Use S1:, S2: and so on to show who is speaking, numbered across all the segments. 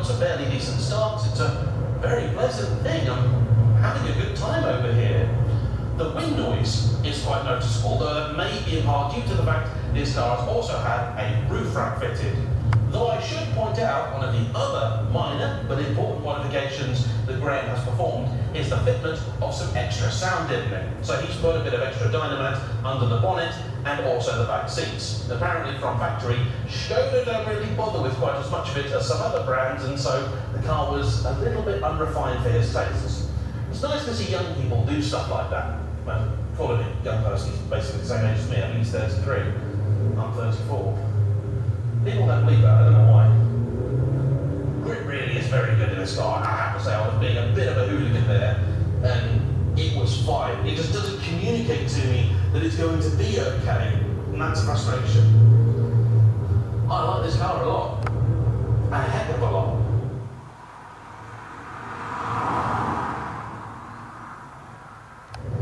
S1: mounts a fairly decent stance. It's a very pleasant thing. I'm having a good time over here. The wind noise is quite noticeable, though that may be in part due to the fact this car has also had a roof rack fitted. Though I should point out, one of the other minor but important modifications that Graham has performed is the fitment of some extra sound deadening. So he's put a bit of extra dynamite under the bonnet and also the back seats. Apparently from factory, Skoda don't really bother with quite as much of it as some other brands, and so the car was a little bit unrefined for his tastes. It's nice to see young people do stuff like that. Well, calling it young person, he's basically the same age as me. I think he's 33. I'm 34. People don't believe that, I don't know why. Grip really is very good in this car. I have to say, I was being a bit of a hooligan there, and it was fine. It just doesn't communicate to me that it's going to be okay, and that's a frustration. I like this car a lot. A heck of a lot.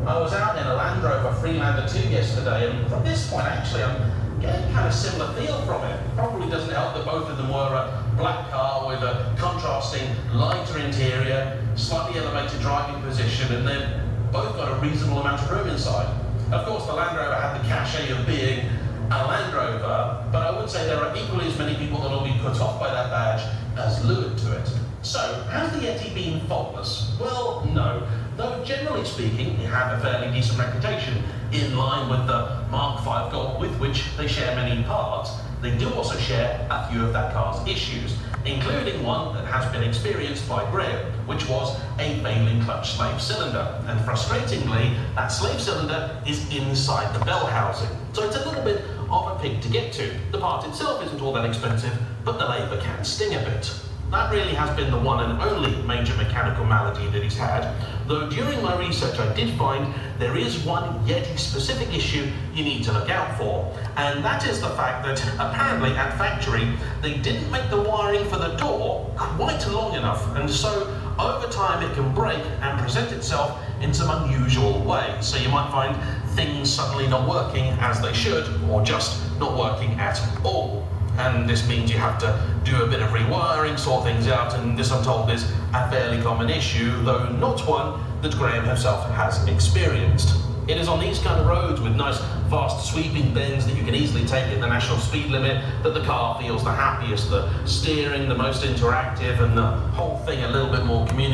S1: I was out in a Land Rover Freelander 2 yesterday, and from this point actually I'm getting kind of similar feel from it. Probably doesn't help that both of them were a black car with a contrasting lighter interior, slightly elevated driving position, and they've both got a reasonable amount of room inside. Of course the Land Rover had the cachet of being a Land Rover, but I would say there are equally as many people that will be put off by that badge as lured to it. So, has the Yeti been faultless? Well, no. Though generally speaking, they have a fairly decent reputation, in line with the Mark V Gold, with which they share many parts. They do also share a few of that car's issues, including one that has been experienced by Graham, which was a failing clutch slave cylinder. And frustratingly, that slave cylinder is inside the bell housing, so it's a little bit of a pig to get to. The part itself isn't all that expensive, but the labour can sting a bit. That really has been the one and only major mechanical malady that he's had, though during my research I did find there is one Yeti-specific issue you need to look out for, and that is the fact that apparently at factory they didn't make the wiring for the door quite long enough, and so over time it can break and present itself in some unusual ways. So you might find things suddenly not working as they should, or just not working at all. And this means you have to do a bit of rewiring, sort things out, and this I'm told is a fairly common issue, though not one that Graham himself has experienced. It is on these kind of roads with nice fast sweeping bends that you can easily take at the national speed limit that the car feels the happiest, the steering the most interactive, and the whole thing a little bit more communicative.